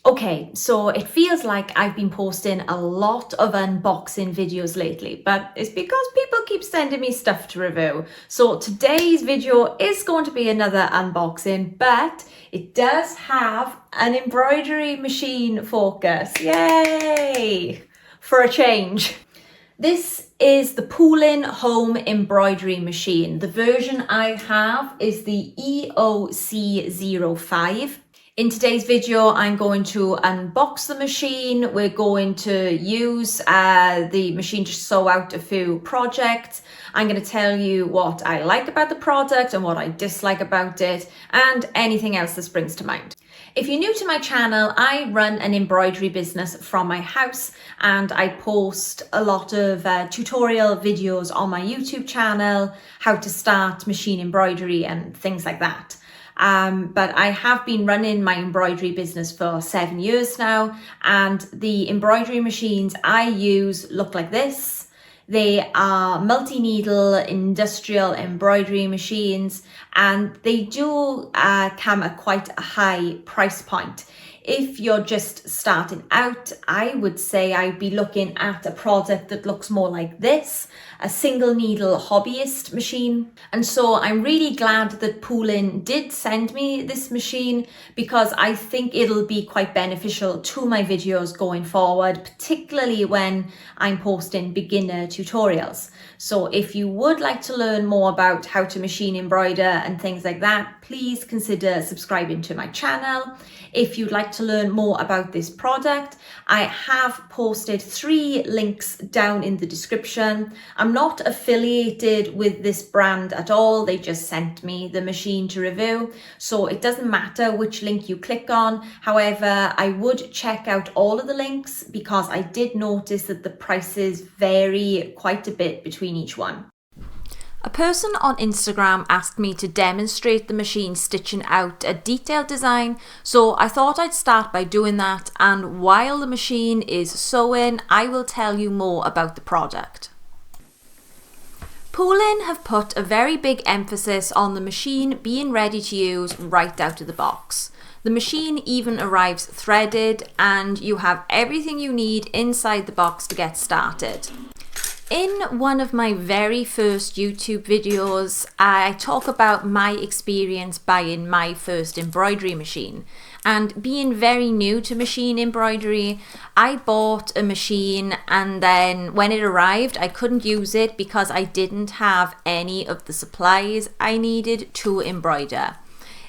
Okay, so it feels like I've been posting a lot of unboxing videos lately, but it's because people keep sending me stuff to review. So today's video is going to be another unboxing, but it does have an embroidery machine focus. Yay! For a change. This is the POOLIN home embroidery machine. The version I have is the EOC05. In today's video, I'm going to unbox the machine. We're going to use the machine to sew out a few projects. I'm going to tell you what I like about the product and what I dislike about it, and anything else that springs to mind. If you're new to my channel, I run an embroidery business from my house, and I post a lot of tutorial videos on my YouTube channel, how to start machine embroidery and things like that. But I have been running my embroidery business for 7 years now, and the embroidery machines I use look like this. They are multi-needle industrial embroidery machines, and they do come at quite a high price point. If you're just starting out, I would say I'd be looking at a product that looks more like this, a single needle hobbyist machine. And so I'm really glad that POOLIN did send me this machine, because I think it'll be quite beneficial to my videos going forward, particularly when I'm posting beginner tutorials. So if you would like to learn more about how to machine embroider and things like that, please consider subscribing to my channel. If you'd like to learn more about this product, I have posted 3 links down in the description. I'm not affiliated with this brand at all. They just sent me the machine to review, so it doesn't matter which link you click on. However, I would check out all of the links, because I did notice that the prices vary quite a bit between each one. A person on Instagram asked me to demonstrate the machine stitching out a detailed design, so I thought I'd start by doing that, and while the machine is sewing, I will tell you more about the product. POOLIN have put a very big emphasis on the machine being ready to use right out of the box. The machine even arrives threaded, and you have everything you need inside the box to get started. In one of my very first YouTube videos, I talk about my experience buying my first embroidery machine. And being very new to machine embroidery, I bought a machine, and then when it arrived, I couldn't use it because I didn't have any of the supplies I needed to embroider.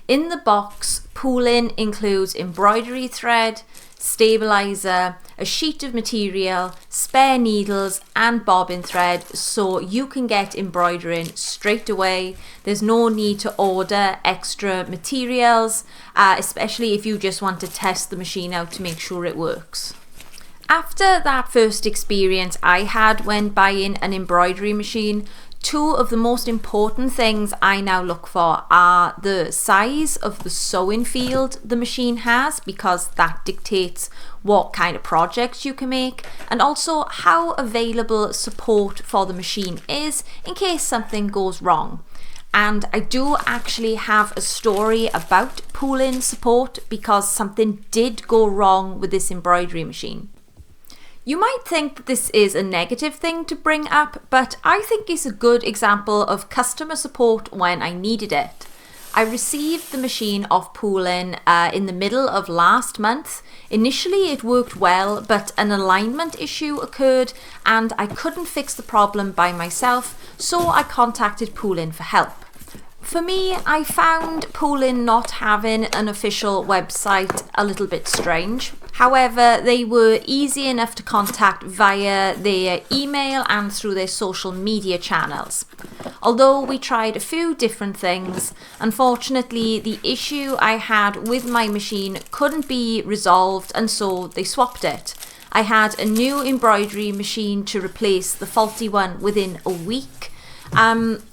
In the box, POOLIN includes embroidery thread, stabilizer, a sheet of material, spare needles and bobbin thread, so you can get embroidering straight away. There's no need to order extra materials, especially if you just want to test the machine out to make sure it works. After that first experience I had when buying an embroidery machine, 2 of the most important things I now look for are the size of the sewing field the machine has, because that dictates what kind of projects you can make, and also how available support for the machine is in case something goes wrong. And I do actually have a story about POOLIN support, because something did go wrong with this embroidery machine. You might think that this is a negative thing to bring up, but I think it's a good example of customer support when I needed it. I received the machine off POOLIN in the middle of last month. Initially it worked well, but an alignment issue occurred and I couldn't fix the problem by myself, so I contacted POOLIN for help. For me, I found POOLIN not having an official website a little bit strange. However, they were easy enough to contact via their email and through their social media channels. Although we tried a few different things, unfortunately the issue I had with my machine couldn't be resolved, and so they swapped it. I had a new embroidery machine to replace the faulty one within a week,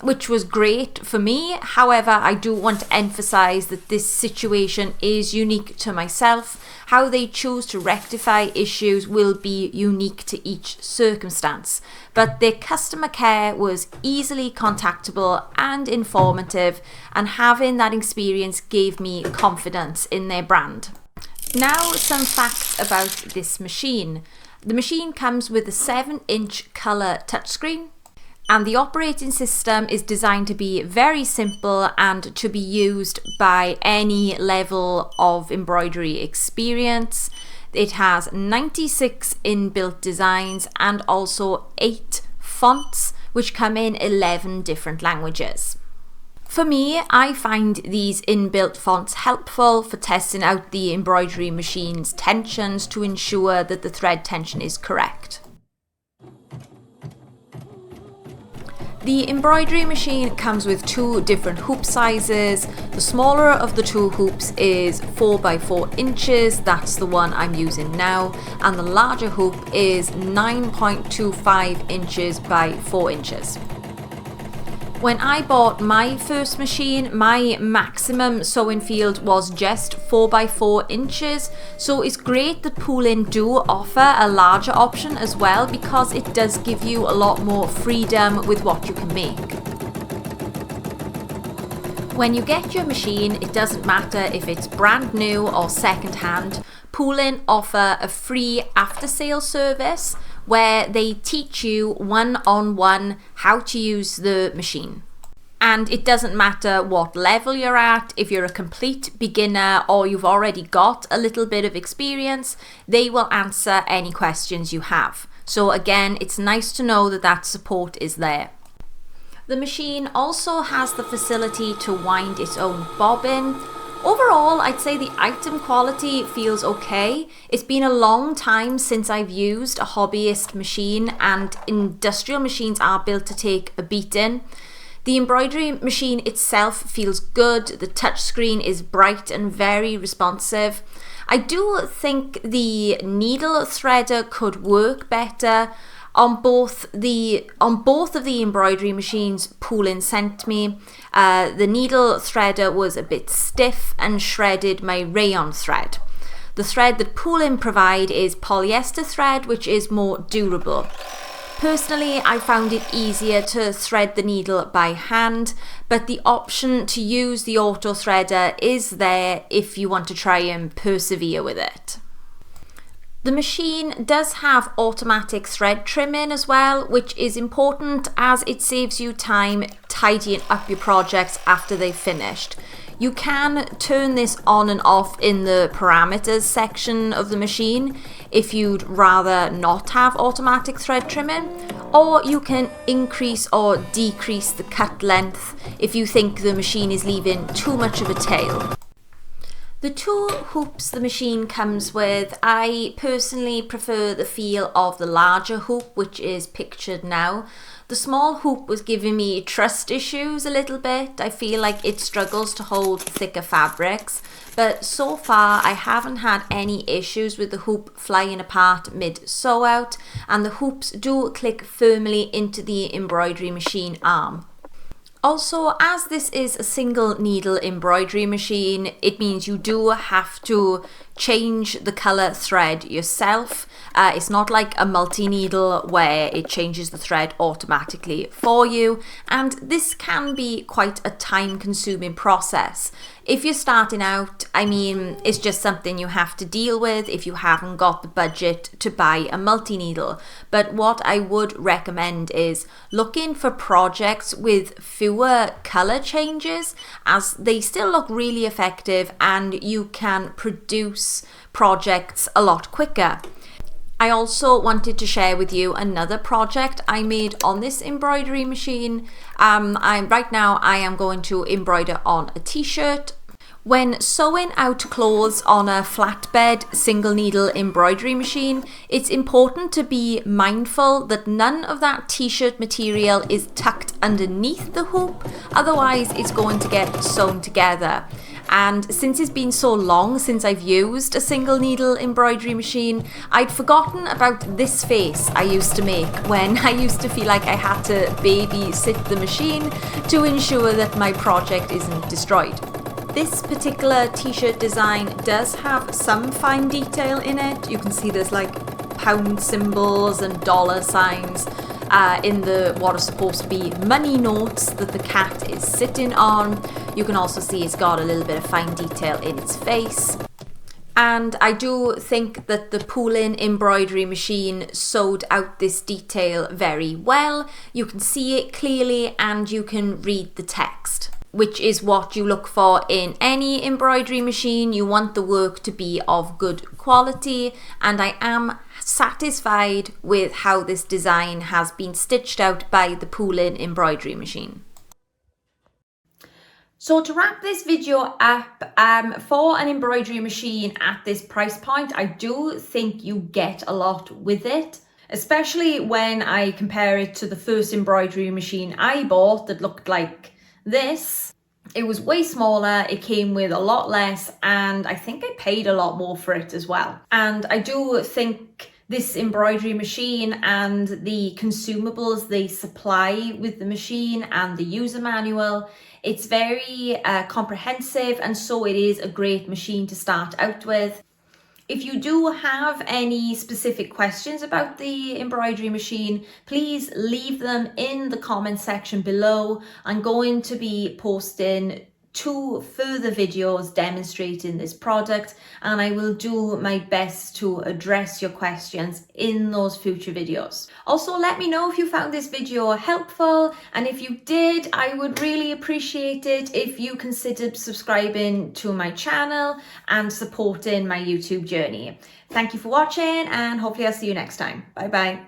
which was great for me. However, I do want to emphasize that this situation is unique to myself. How they choose to rectify issues will be unique to each circumstance, but their customer care was easily contactable and informative, and having that experience gave me confidence in their brand. Now some facts about this machine. The machine comes with a 7-inch colour touchscreen, and the operating system is designed to be very simple and to be used by any level of embroidery experience. It has 96 inbuilt designs and also 8 fonts, which come in 11 different languages. For me, I find these inbuilt fonts helpful for testing out the embroidery machine's tensions to ensure that the thread tension is correct. The embroidery machine comes with 2 different hoop sizes. The smaller of the 2 hoops is 4 by 4 inches, that's the one I'm using now, and the larger hoop is 9.25 inches by 4 inches. When I bought my first machine, my maximum sewing field was just 4 by 4 inches, so it's great that POOLIN do offer a larger option as well, because it does give you a lot more freedom with what you can make. When you get your machine, it doesn't matter if it's brand new or second hand, POOLIN offer a free after-sale service where they teach you one-on-one how to use the machine. And it doesn't matter what level you're at, if you're a complete beginner or you've already got a little bit of experience, they will answer any questions you have. So again, it's nice to know that that support is there. The machine also has the facility to wind its own bobbin. Overall, I'd say the item quality feels okay. It's been a long time since I've used a hobbyist machine, and industrial machines are built to take a beating. The embroidery machine itself feels good. The touchscreen is bright and very responsive. I do think the needle threader could work better. On both of the embroidery machines POOLIN sent me, the needle threader was a bit stiff and shredded my rayon thread. The thread that POOLIN provide is polyester thread, which is more durable. Personally, I found it easier to thread the needle by hand, but the option to use the auto threader is there if you want to try and persevere with it. The machine does have automatic thread trimming as well, which is important as it saves you time tidying up your projects after they've finished. You can turn this on and off in the parameters section of the machine if you'd rather not have automatic thread trimming, or you can increase or decrease the cut length if you think the machine is leaving too much of a tail. The 2 hoops the machine comes with, I personally prefer the feel of the larger hoop, which is pictured now. The small hoop was giving me trust issues a little bit. I feel like it struggles to hold thicker fabrics, but so far I haven't had any issues with the hoop flying apart mid sew out, and the hoops do click firmly into the embroidery machine arm. Also, as this is a single needle embroidery machine, it means you do have to change the colour thread yourself. It's not like a multi-needle where it changes the thread automatically for you, and this can be quite a time-consuming process. If you're starting out, I mean, it's just something you have to deal with if you haven't got the budget to buy a multi-needle. But what I would recommend is looking for projects with fewer colour changes, as they still look really effective and you can produce projects a lot quicker. I also wanted to share with you another project I made on this embroidery machine. Right now I am going to embroider on a t-shirt. When sewing out clothes on a flatbed single needle embroidery machine, it's important to be mindful that none of that t-shirt material is tucked underneath the hoop, otherwise it's going to get sewn together. And since it's been so long since I've used a single needle embroidery machine, I'd forgotten about this face I used to make when I used to feel like I had to babysit the machine to ensure that my project isn't destroyed. This particular t-shirt design does have some fine detail in it. You can see there's like pound symbols and dollar signs in the what are supposed to be money notes that the cat is sitting on. You can also see it's got a little bit of fine detail in its face. And I do think that the POOLIN embroidery machine sewed out this detail very well. You can see it clearly and you can read the text, which is what you look for in any embroidery machine. You want the work to be of good quality, and I am satisfied with how this design has been stitched out by the POOLIN embroidery machine. So to wrap this video up, for an embroidery machine at this price point, I do think you get a lot with it, especially when I compare it to the first embroidery machine I bought that looked like this. It was way smaller, it came with a lot less, and I think I paid a lot more for it as well. And I do think this embroidery machine and the consumables they supply with the machine and the user manual, it's very comprehensive, and so it is a great machine to start out with. If you do have any specific questions about the embroidery machine, please leave them in the comment section below. I'm going to be posting 2 further videos demonstrating this product, and I will do my best to address your questions in those future videos. Also, let me know if you found this video helpful, and if you did, I would really appreciate it if you considered subscribing to my channel and supporting my YouTube journey. Thank you for watching, and hopefully I'll see you next time. Bye bye.